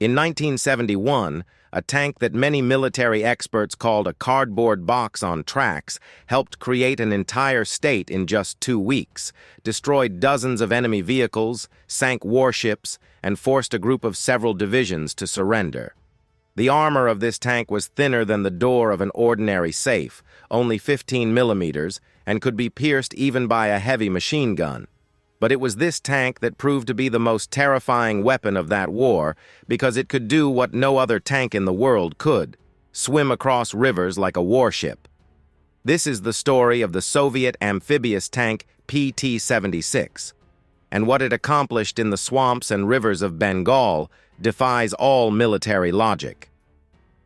In 1971, a tank that many military experts called a cardboard box on tracks helped create an entire state in just 2 weeks, destroyed dozens of enemy vehicles, sank warships, and forced a group of several divisions to surrender. The armor of this tank was thinner than the door of an ordinary safe, only 15 millimeters, and could be pierced even by a heavy machine gun. But it was this tank that proved to be the most terrifying weapon of that war because it could do what no other tank in the world could: swim across rivers like a warship. This is the story of the Soviet amphibious tank PT-76, and what it accomplished in the swamps and rivers of Bengal defies all military logic.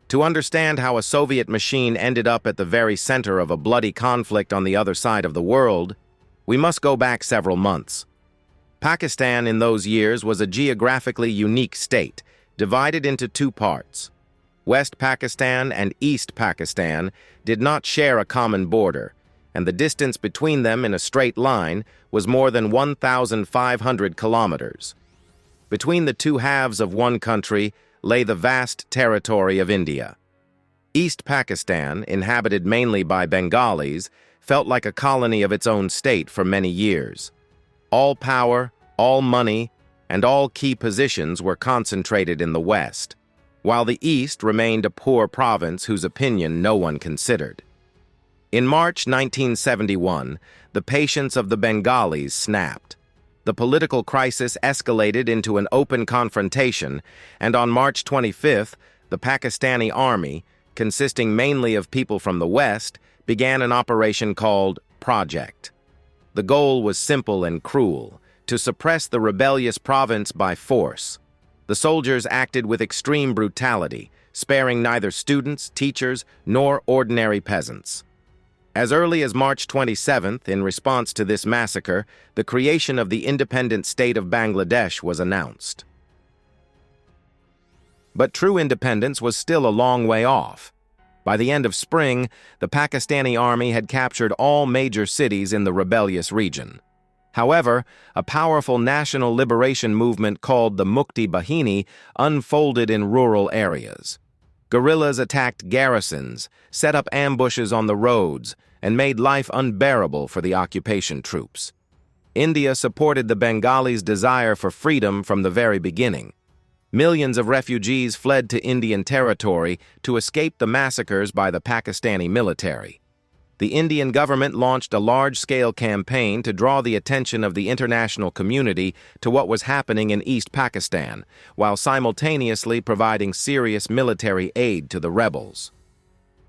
To understand how a Soviet machine ended up at the very center of a bloody conflict on the other side of the world, we must go back several months. Pakistan in those years was a geographically unique state, divided into 2 parts. West Pakistan and East Pakistan did not share a common border, and the distance between them in a straight line was more than 1,500 kilometers. Between the 2 halves of one country lay the vast territory of India. East Pakistan, inhabited mainly by Bengalis, felt like a colony of its own state for many years. All power, all money, and all key positions were concentrated in the West, while the East remained a poor province whose opinion no one considered. In March 1971, the patience of the Bengalis snapped. The political crisis escalated into an open confrontation, and on March 25th, the Pakistani army, consisting mainly of people from the West, began an operation called Project. The goal was simple and cruel: to suppress the rebellious province by force. The soldiers acted with extreme brutality, sparing neither students, teachers, nor ordinary peasants. As early as March 27th, in response to this massacre, the creation of the independent state of Bangladesh was announced. But true independence was still a long way off. By the end of spring, the Pakistani army had captured all major cities in the rebellious region. However, a powerful national liberation movement called the Mukti Bahini unfolded in rural areas. Guerrillas attacked garrisons, set up ambushes on the roads, and made life unbearable for the occupation troops. India supported the Bengalis' desire for freedom from the very beginning. Millions of refugees fled to Indian territory to escape the massacres by the Pakistani military. The Indian government launched a large-scale campaign to draw the attention of the international community to what was happening in East Pakistan, while simultaneously providing serious military aid to the rebels.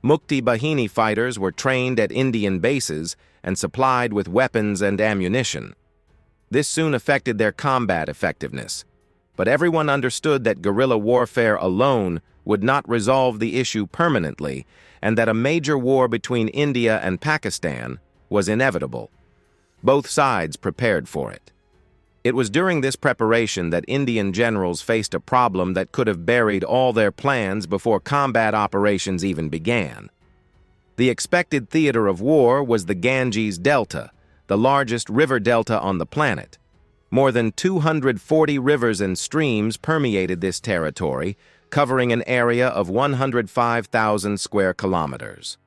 Mukti Bahini fighters were trained at Indian bases and supplied with weapons and ammunition. This soon affected their combat effectiveness, but everyone understood that guerrilla warfare alone would not resolve the issue permanently, and that a major war between India and Pakistan was inevitable. Both sides prepared for it. It was during this preparation that Indian generals faced a problem that could have buried all their plans before combat operations even began. The expected theater of war was the Ganges Delta, the largest river delta on the planet. More than 240 rivers and streams permeated this territory, covering an area of 105,000 square kilometers.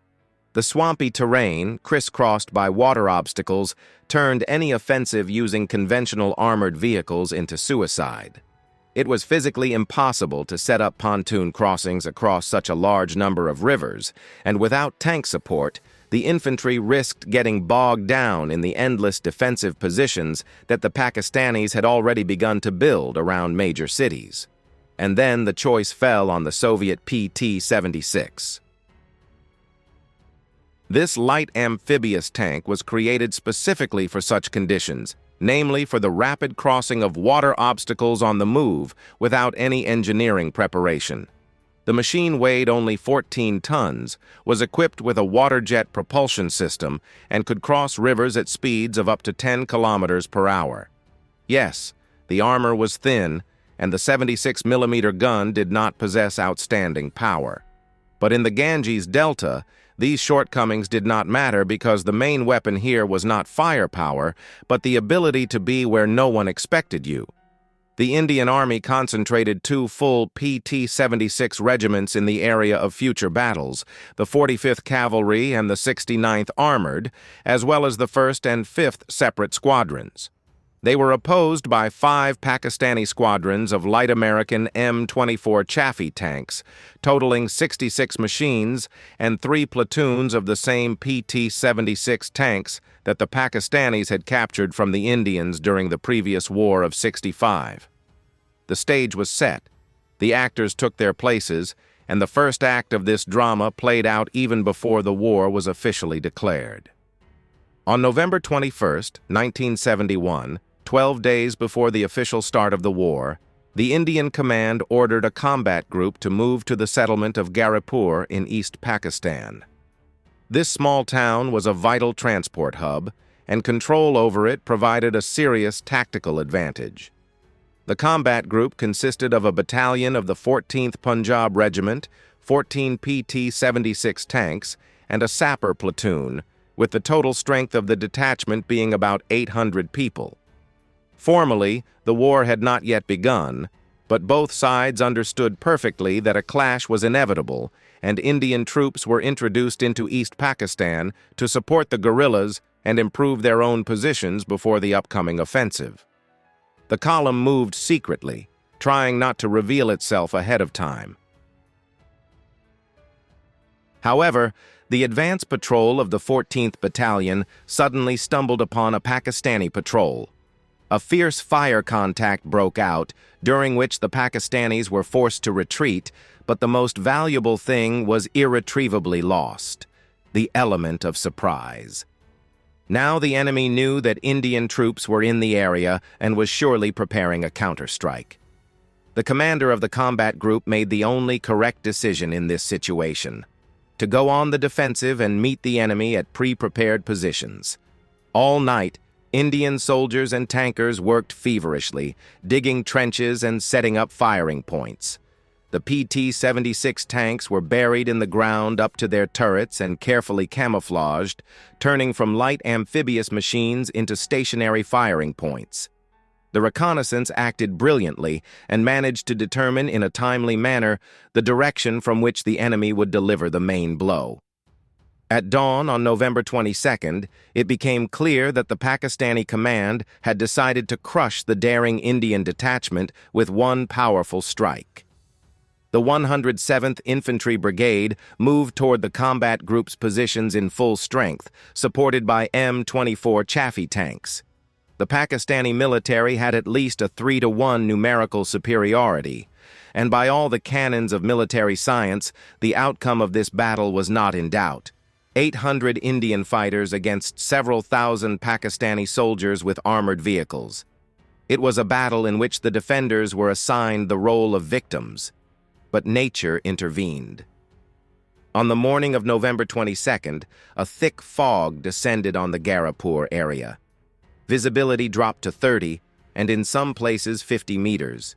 The swampy terrain, crisscrossed by water obstacles, turned any offensive using conventional armored vehicles into suicide. It was physically impossible to set up pontoon crossings across such a large number of rivers, and without tank support, the infantry risked getting bogged down in the endless defensive positions that the Pakistanis had already begun to build around major cities. And then the choice fell on the Soviet PT-76. This light amphibious tank was created specifically for such conditions, namely for the rapid crossing of water obstacles on the move without any engineering preparation. The machine weighed only 14 tons, was equipped with a water jet propulsion system, and could cross rivers at speeds of up to 10 kilometers per hour. Yes, the armor was thin, and the 76-millimeter gun did not possess outstanding power. But in the Ganges Delta, these shortcomings did not matter because the main weapon here was not firepower, but the ability to be where no one expected you. The Indian Army concentrated two full PT-76 regiments in the area of future battles, the 45th Cavalry and the 69th Armored, as well as the 1st and 5th separate squadrons. They were opposed by 5 Pakistani squadrons of light American M24 Chaffee tanks, totaling 66 machines, and 3 platoons of the same PT-76 tanks that the Pakistanis had captured from the Indians during the previous War of '65. The stage was set, the actors took their places, and the first act of this drama played out even before the war was officially declared. On November 21, 1971, 12 days before the official start of the war, the Indian command ordered a combat group to move to the settlement of Garipur in East Pakistan. This small town was a vital transport hub, and control over it provided a serious tactical advantage. The combat group consisted of a battalion of the 14th Punjab Regiment, 14 PT-76 tanks, and a sapper platoon, with the total strength of the detachment being about 800 people. Formally, the war had not yet begun, but both sides understood perfectly that a clash was inevitable, and Indian troops were introduced into East Pakistan to support the guerrillas and improve their own positions before the upcoming offensive. The column moved secretly, trying not to reveal itself ahead of time. However, the advance patrol of the 14th Battalion suddenly stumbled upon a Pakistani patrol. A fierce fire contact broke out, during which the Pakistanis were forced to retreat, but the most valuable thing was irretrievably lost: the element of surprise. Now the enemy knew that Indian troops were in the area and was surely preparing a counterstrike. The commander of the combat group made the only correct decision in this situation: to go on the defensive and meet the enemy at pre-prepared positions. All night, Indian soldiers and tankers worked feverishly, digging trenches and setting up firing points. The PT-76 tanks were buried in the ground up to their turrets and carefully camouflaged, turning from light amphibious machines into stationary firing points. The reconnaissance acted brilliantly and managed to determine in a timely manner the direction from which the enemy would deliver the main blow. At dawn on November 22nd, it became clear that the Pakistani command had decided to crush the daring Indian detachment with one powerful strike. The 107th Infantry Brigade moved toward the combat group's positions in full strength, supported by M24 Chaffee tanks. The Pakistani military had at least a 3-to-1 numerical superiority, and by all the canons of military science, the outcome of this battle was not in doubt. 800 Indian fighters against several thousand Pakistani soldiers with armored vehicles. It was a battle in which the defenders were assigned the role of victims, but nature intervened. On the morning of November 22nd, a thick fog descended on the Garipur area. Visibility dropped to 30, and in some places 50 meters.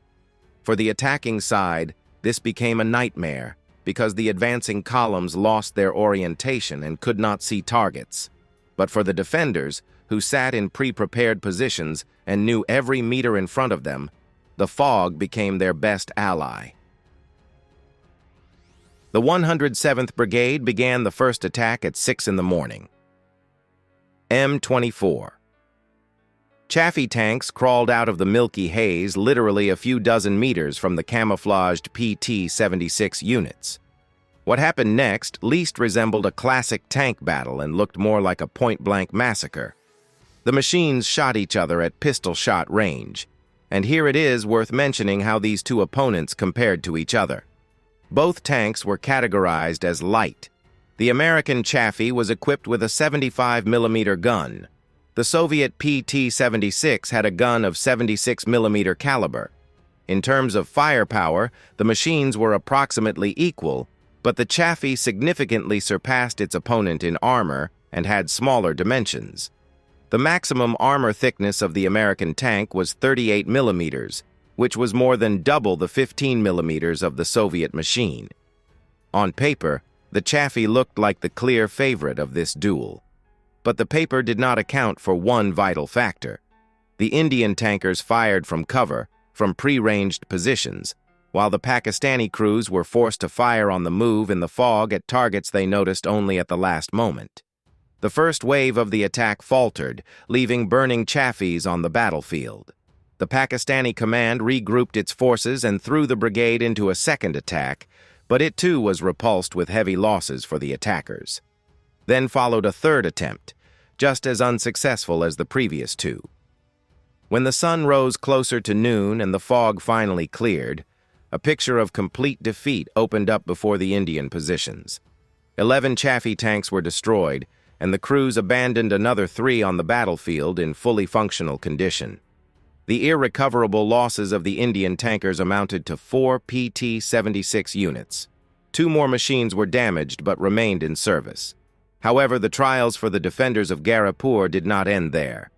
For the attacking side, this became a nightmare, because the advancing columns lost their orientation and could not see targets. But for the defenders, who sat in pre-prepared positions and knew every meter in front of them, the fog became their best ally. The 107th Brigade began the first attack at 6 in the morning. M24. Chaffee tanks crawled out of the milky haze literally a few dozen meters from the camouflaged PT-76 units. What happened next least resembled a classic tank battle and looked more like a point-blank massacre. The machines shot each other at pistol-shot range, and here it is worth mentioning how these two opponents compared to each other. Both tanks were categorized as light. The American Chaffee was equipped with a 75mm gun. The Soviet PT-76 had a gun of 76mm caliber. In terms of firepower, the machines were approximately equal, but the Chaffee significantly surpassed its opponent in armor and had smaller dimensions. The maximum armor thickness of the American tank was 38mm, which was more than double the 15mm of the Soviet machine. On paper, the Chaffee looked like the clear favorite of this duel. But the paper did not account for one vital factor. The Indian tankers fired from cover, from pre-ranged positions, while the Pakistani crews were forced to fire on the move in the fog at targets they noticed only at the last moment. The first wave of the attack faltered, leaving burning Chaffees on the battlefield. The Pakistani command regrouped its forces and threw the brigade into a second attack, but it too was repulsed with heavy losses for the attackers. Then followed a third attempt, just as unsuccessful as the previous two. When the sun rose closer to noon and the fog finally cleared, a picture of complete defeat opened up before the Indian positions. 11 Chaffee tanks were destroyed, and the crews abandoned another 3 on the battlefield in fully functional condition. The irrecoverable losses of the Indian tankers amounted to 4 PT-76 units. 2 more machines were damaged but remained in service. However, the trials for the defenders of Gharipur did not end there.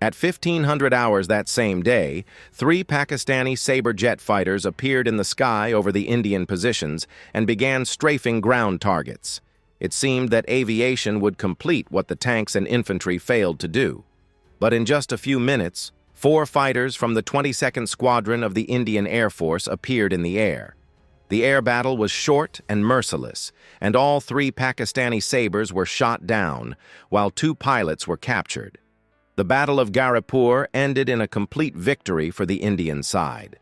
At 1500 hours that same day, 3 Pakistani Sabre jet fighters appeared in the sky over the Indian positions and began strafing ground targets. It seemed that aviation would complete what the tanks and infantry failed to do. But in just a few minutes, 4 fighters from the 22nd Squadron of the Indian Air Force appeared in the air. The air battle was short and merciless, and all 3 Pakistani Sabres were shot down, while 2 pilots were captured. The Battle of Gharipur ended in a complete victory for the Indian side.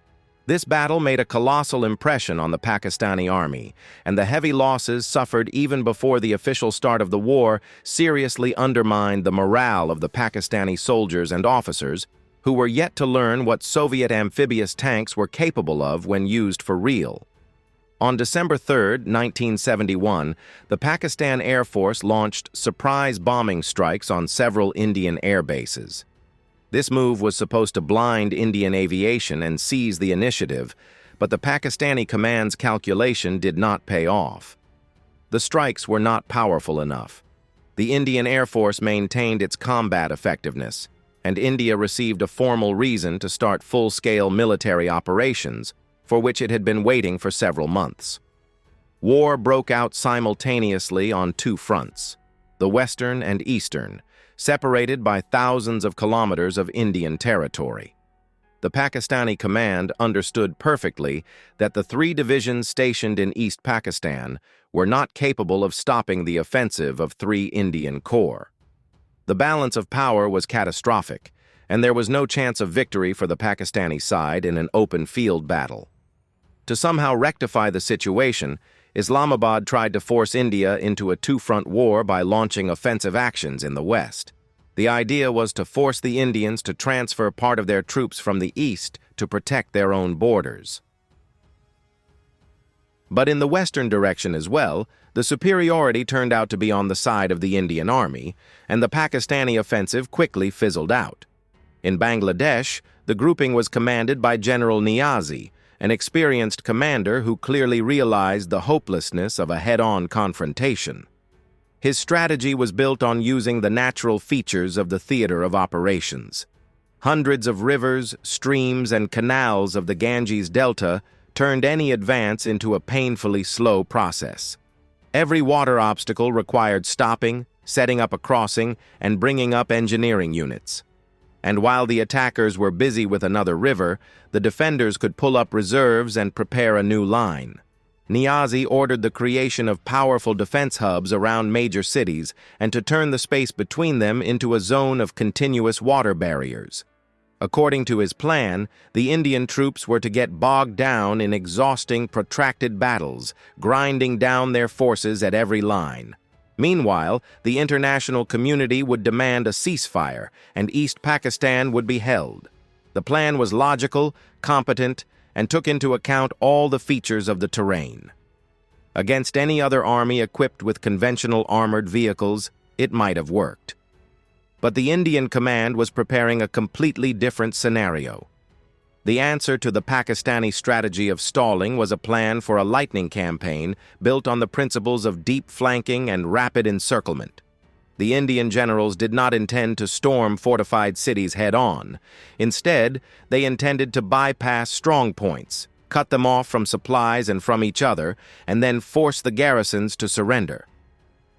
This battle made a colossal impression on the Pakistani army, and the heavy losses suffered even before the official start of the war seriously undermined the morale of the Pakistani soldiers and officers who were yet to learn what Soviet amphibious tanks were capable of when used for real. On December 3, 1971, the Pakistan Air Force launched surprise bombing strikes on several Indian air bases. This move was supposed to blind Indian aviation and seize the initiative, but the Pakistani command's calculation did not pay off. The strikes were not powerful enough. The Indian Air Force maintained its combat effectiveness, and India received a formal reason to start full-scale military operations, for which it had been waiting for several months. War broke out simultaneously on 2 fronts, the western and eastern, separated by thousands of kilometers of Indian territory. The Pakistani command understood perfectly that the 3 divisions stationed in East Pakistan were not capable of stopping the offensive of 3 Indian corps. The balance of power was catastrophic, and there was no chance of victory for the Pakistani side in an open field battle. To somehow rectify the situation, Islamabad tried to force India into a 2-front war by launching offensive actions in the west. The idea was to force the Indians to transfer part of their troops from the east to protect their own borders. But in the western direction as well, the superiority turned out to be on the side of the Indian army, and the Pakistani offensive quickly fizzled out. In Bangladesh, the grouping was commanded by General Niazi, an experienced commander who clearly realized the hopelessness of a head-on confrontation. His strategy was built on using the natural features of the theater of operations. Hundreds of rivers, streams, and canals of the Ganges Delta turned any advance into a painfully slow process. Every water obstacle required stopping, setting up a crossing, and bringing up engineering units. And while the attackers were busy with another river, the defenders could pull up reserves and prepare a new line. Niazi ordered the creation of powerful defense hubs around major cities and to turn the space between them into a zone of continuous water barriers. According to his plan, the Indian troops were to get bogged down in exhausting, protracted battles, grinding down their forces at every line. Meanwhile, the international community would demand a ceasefire, and East Pakistan would be held. The plan was logical, competent, and took into account all the features of the terrain. Against any other army equipped with conventional armored vehicles, it might have worked. But the Indian command was preparing a completely different scenario. The answer to the Pakistani strategy of stalling was a plan for a lightning campaign built on the principles of deep flanking and rapid encirclement. The Indian generals did not intend to storm fortified cities head-on. Instead, they intended to bypass strong points, cut them off from supplies and from each other, and then force the garrisons to surrender.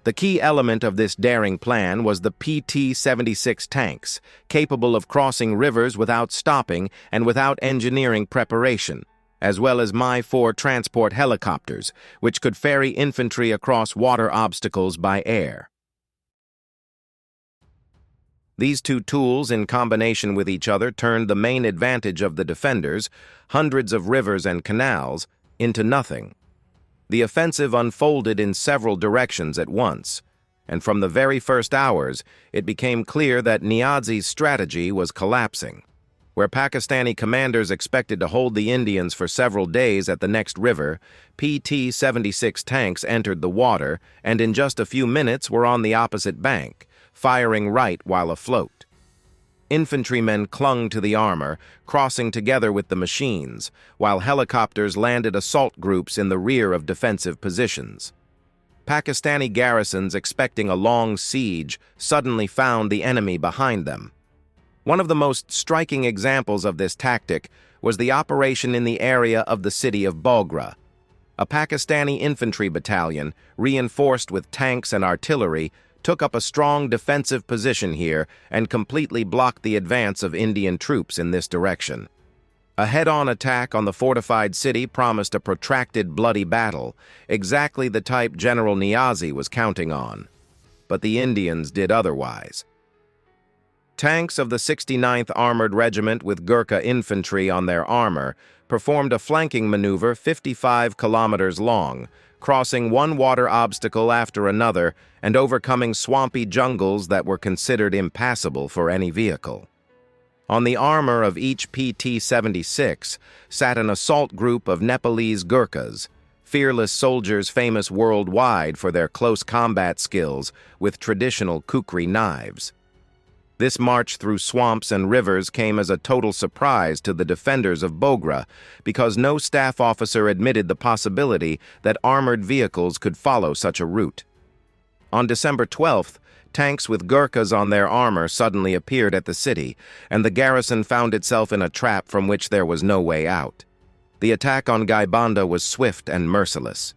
The key element of this daring plan was the PT-76 tanks, capable of crossing rivers without stopping and without engineering preparation, as well as Mi-4 transport helicopters, which could ferry infantry across water obstacles by air. These two tools, in combination with each other, turned the main advantage of the defenders, hundreds of rivers and canals, into nothing. The offensive unfolded in several directions at once, and from the very first hours, it became clear that Niazi's strategy was collapsing. Where Pakistani commanders expected to hold the Indians for several days at the next river, PT-76 tanks entered the water and in just a few minutes were on the opposite bank, firing right while afloat. Infantrymen clung to the armor, crossing together with the machines, while helicopters landed assault groups in the rear of defensive positions. Pakistani garrisons expecting a long siege suddenly found the enemy behind them. One of the most striking examples of this tactic was the operation in the area of the city of Bogra. A Pakistani infantry battalion, reinforced with tanks and artillery, took up a strong defensive position here and completely blocked the advance of Indian troops in this direction. A head-on attack on the fortified city promised a protracted bloody battle, exactly the type General Niazi was counting on. But the Indians did otherwise. Tanks of the 69th Armored Regiment with Gurkha infantry on their armor performed a flanking maneuver 55 kilometers long, crossing one water obstacle after another and overcoming swampy jungles that were considered impassable for any vehicle. On the armor of each PT-76 sat an assault group of Nepalese Gurkhas, fearless soldiers famous worldwide for their close combat skills with traditional kukri knives. This march through swamps and rivers came as a total surprise to the defenders of Bogra because no staff officer admitted the possibility that armored vehicles could follow such a route. On December 12th, tanks with Gurkhas on their armor suddenly appeared at the city, and the garrison found itself in a trap from which there was no way out. The attack on Gaibandha was swift and merciless.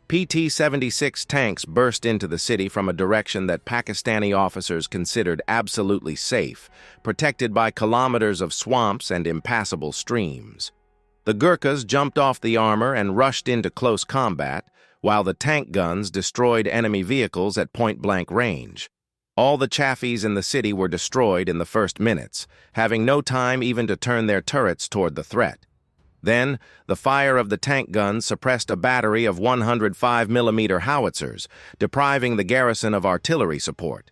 PT-76 tanks burst into the city from a direction that Pakistani officers considered absolutely safe, protected by kilometers of swamps and impassable streams. The Gurkhas jumped off the armor and rushed into close combat, while the tank guns destroyed enemy vehicles at point-blank range. All the Chaffees in the city were destroyed in the first minutes, having no time even to turn their turrets toward the threat. Then, the fire of the tank guns suppressed a battery of 105mm howitzers, depriving the garrison of artillery support.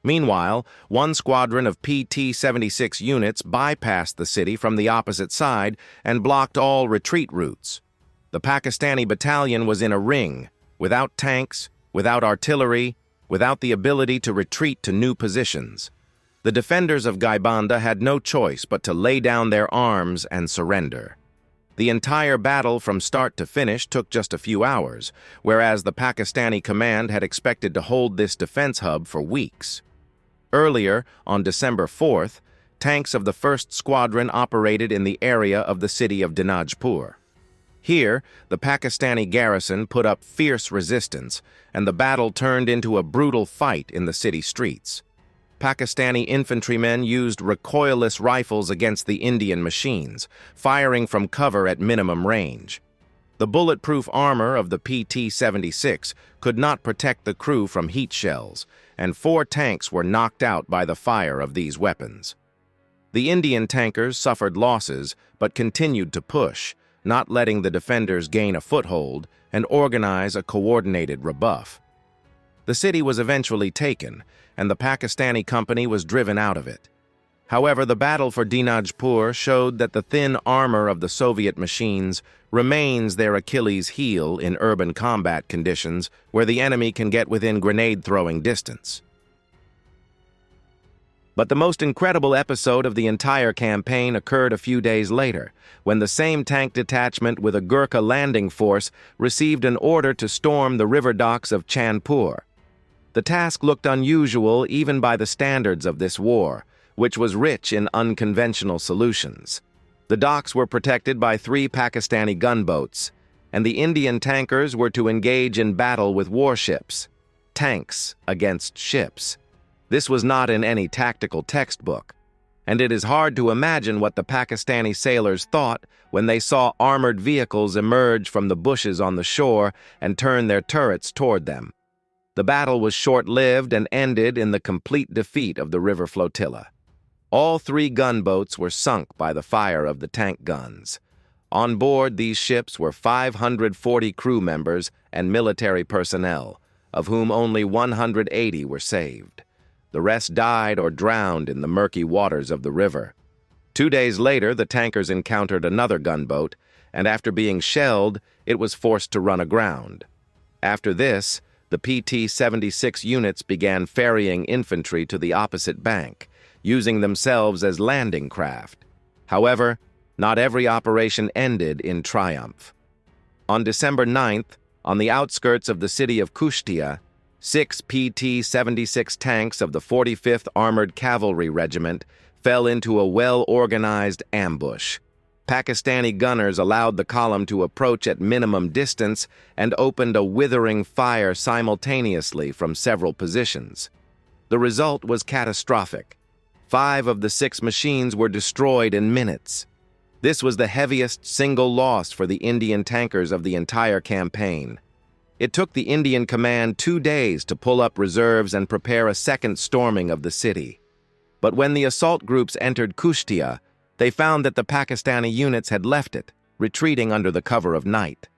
Meanwhile, one squadron of PT-76 units bypassed the city from the opposite side and blocked all retreat routes. The Pakistani battalion was in a ring, without tanks, without artillery, without the ability to retreat to new positions. The defenders of Gaibandha had no choice but to lay down their arms and surrender. The entire battle from start to finish took just a few hours, whereas the Pakistani command had expected to hold this defense hub for weeks. Earlier, on December 4th, tanks of the 1st Squadron operated in the area of the city of Dinajpur. Here, the Pakistani garrison put up fierce resistance, and the battle turned into a brutal fight in the city streets. Pakistani infantrymen used recoilless rifles against the Indian machines, firing from cover at minimum range. The bulletproof armor of the PT-76 could not protect the crew from heat shells, and 4 tanks were knocked out by the fire of these weapons. The Indian tankers suffered losses, but continued to push, not letting the defenders gain a foothold and organize a coordinated rebuff. The city was eventually taken, and the Pakistani company was driven out of it. However, the battle for Dinajpur showed that the thin armor of the Soviet machines remains their Achilles' heel in urban combat conditions where the enemy can get within grenade-throwing distance. But the most incredible episode of the entire campaign occurred a few days later, when the same tank detachment with a Gurkha landing force received an order to storm the river docks of Chandpur. The task looked unusual even by the standards of this war, which was rich in unconventional solutions. The docks were protected by 3 Pakistani gunboats, and the Indian tankers were to engage in battle with warships, tanks against ships. This was not in any tactical textbook, and it is hard to imagine what the Pakistani sailors thought when they saw armored vehicles emerge from the bushes on the shore and turn their turrets toward them. The battle was short-lived and ended in the complete defeat of the river flotilla. All 3 gunboats were sunk by the fire of the tank guns. On board these ships were 540 crew members and military personnel, of whom only 180 were saved. The rest died or drowned in the murky waters of the river. 2 days later, the tankers encountered another gunboat, and after being shelled, it was forced to run aground. After this, the PT-76 units began ferrying infantry to the opposite bank, using themselves as landing craft. However, not every operation ended in triumph. On December 9th, on the outskirts of the city of Kushtia, 6 PT-76 tanks of the 45th Armored Cavalry Regiment fell into a well-organized ambush. Pakistani gunners allowed the column to approach at minimum distance and opened a withering fire simultaneously from several positions. The result was catastrophic. 5 of the 6 machines were destroyed in minutes. This was the heaviest single loss for the Indian tankers of the entire campaign. It took the Indian command 2 days to pull up reserves and prepare a second storming of the city. But when the assault groups entered Kushtia, they found that the Pakistani units had left it, retreating under the cover of night.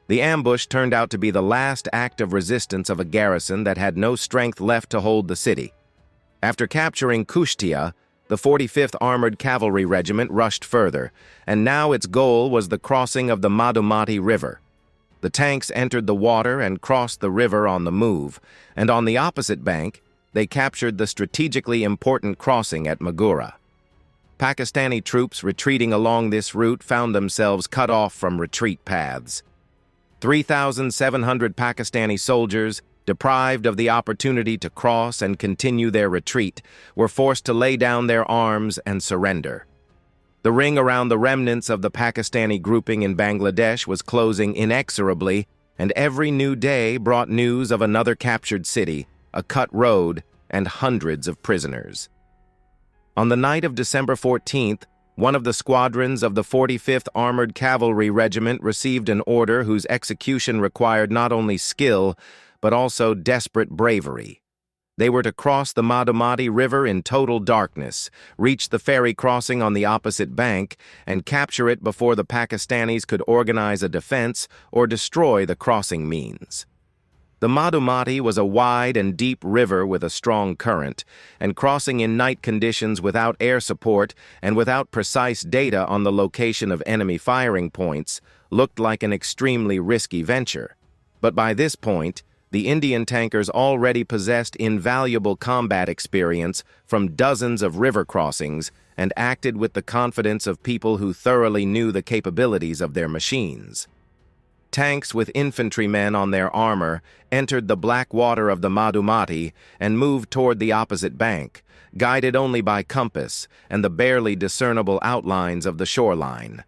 The ambush turned out to be the last act of resistance of a garrison that had no strength left to hold the city. After capturing Kushtia, the 45th Armored Cavalry Regiment rushed further, and now its goal was the crossing of the Madhumati River. The tanks entered the water and crossed the river on the move, and on the opposite bank, they captured the strategically important crossing at Magura. Pakistani troops retreating along this route found themselves cut off from retreat paths. 3,700 Pakistani soldiers, deprived of the opportunity to cross and continue their retreat, were forced to lay down their arms and surrender. The ring around the remnants of the Pakistani grouping in Bangladesh was closing inexorably, and every new day brought news of another captured city, a cut road, and hundreds of prisoners. On the night of December 14th, one of the squadrons of the 45th Armored Cavalry Regiment received an order whose execution required not only skill, but also desperate bravery. They were to cross the Madhumati River in total darkness, reach the ferry crossing on the opposite bank, and capture it before the Pakistanis could organize a defense or destroy the crossing means. The Madhumati was a wide and deep river with a strong current, and crossing in night conditions without air support and without precise data on the location of enemy firing points looked like an extremely risky venture. But by this point, the Indian tankers already possessed invaluable combat experience from dozens of river crossings and acted with the confidence of people who thoroughly knew the capabilities of their machines. Tanks with infantrymen on their armor entered the black water of the Madhumati and moved toward the opposite bank, guided only by compass and the barely discernible outlines of the shoreline.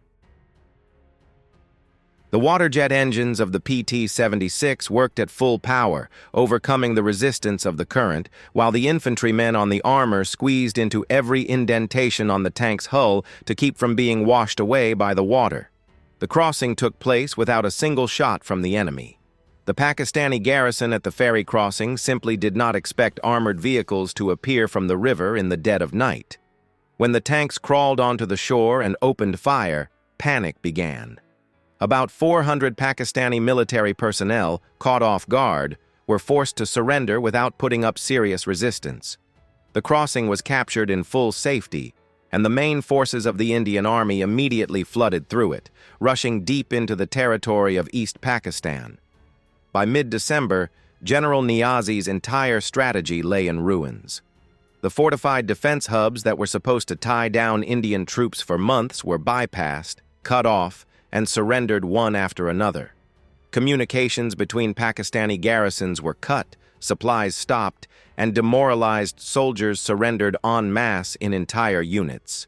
The water jet engines of the PT-76 worked at full power, overcoming the resistance of the current, while the infantrymen on the armor squeezed into every indentation on the tank's hull to keep from being washed away by the water. The crossing took place without a single shot from the enemy. The Pakistani garrison at the ferry crossing simply did not expect armored vehicles to appear from the river in the dead of night. When the tanks crawled onto the shore and opened fire, panic began. About 400 Pakistani military personnel, caught off guard, were forced to surrender without putting up serious resistance. The crossing was captured in full safety, and the main forces of the Indian Army immediately flooded through it, rushing deep into the territory of East Pakistan. By mid-December, General Niazi's entire strategy lay in ruins. The fortified defense hubs that were supposed to tie down Indian troops for months were bypassed, cut off, and surrendered one after another. Communications between Pakistani garrisons were cut, supplies stopped, and demoralized soldiers surrendered en masse in entire units.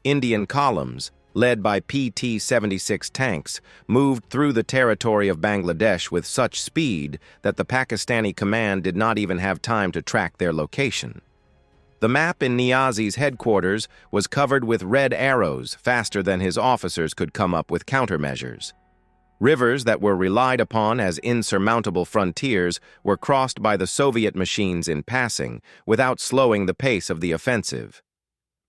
Indian columns, led by PT-76 tanks, moved through the territory of Bangladesh with such speed that the Pakistani command did not even have time to track their location. The map in Niazi's headquarters was covered with red arrows faster than his officers could come up with countermeasures. Rivers that were relied upon as insurmountable frontiers were crossed by the Soviet machines in passing, without slowing the pace of the offensive.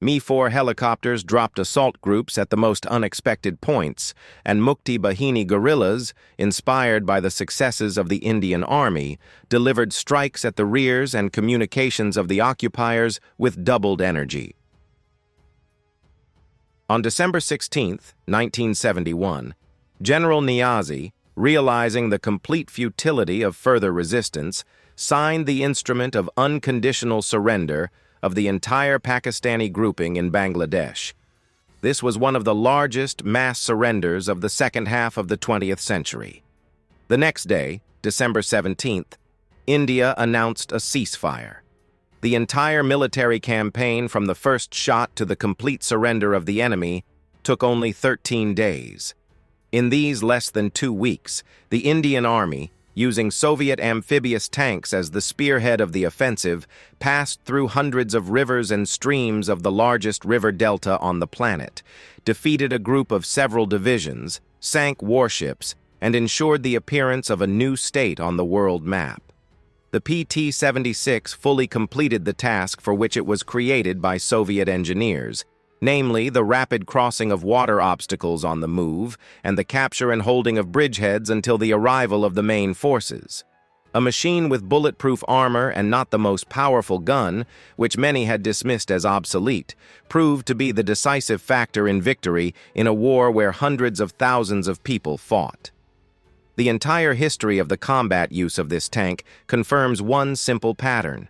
Mi-4 helicopters dropped assault groups at the most unexpected points, and Mukti Bahini guerrillas, inspired by the successes of the Indian Army, delivered strikes at the rears and communications of the occupiers with doubled energy. On December 16, 1971, General Niazi, realizing the complete futility of further resistance, signed the instrument of unconditional surrender of the entire Pakistani grouping in Bangladesh. This was one of the largest mass surrenders of the second half of the 20th century. The next day, December 17th, India announced a ceasefire. The entire military campaign, from the first shot to the complete surrender of the enemy, took only 13 days. In these less than 2 weeks, the Indian Army, using Soviet amphibious tanks as the spearhead of the offensive, passed through hundreds of rivers and streams of the largest river delta on the planet, defeated a group of several divisions, sank warships, and ensured the appearance of a new state on the world map. The PT-76 fully completed the task for which it was created by Soviet engineers, namely the rapid crossing of water obstacles on the move and the capture and holding of bridgeheads until the arrival of the main forces. A machine with bulletproof armor and not the most powerful gun, which many had dismissed as obsolete, proved to be the decisive factor in victory in a war where hundreds of thousands of people fought. The entire history of the combat use of this tank confirms one simple pattern.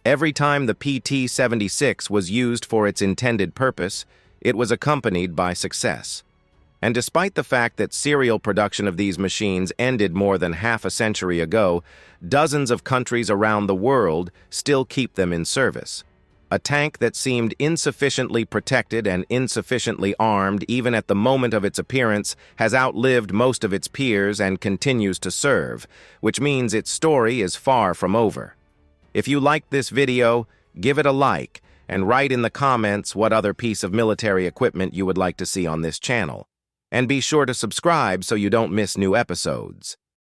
Every time the PT-76 was used for its intended purpose, it was accompanied by success. And despite the fact that serial production of these machines ended more than half a century ago, dozens of countries around the world still keep them in service. A tank that seemed insufficiently protected and insufficiently armed even at the moment of its appearance has outlived most of its peers and continues to serve, which means its story is far from over. If you liked this video, give it a like and write in the comments what other piece of military equipment you would like to see on this channel. And be sure to subscribe so you don't miss new episodes.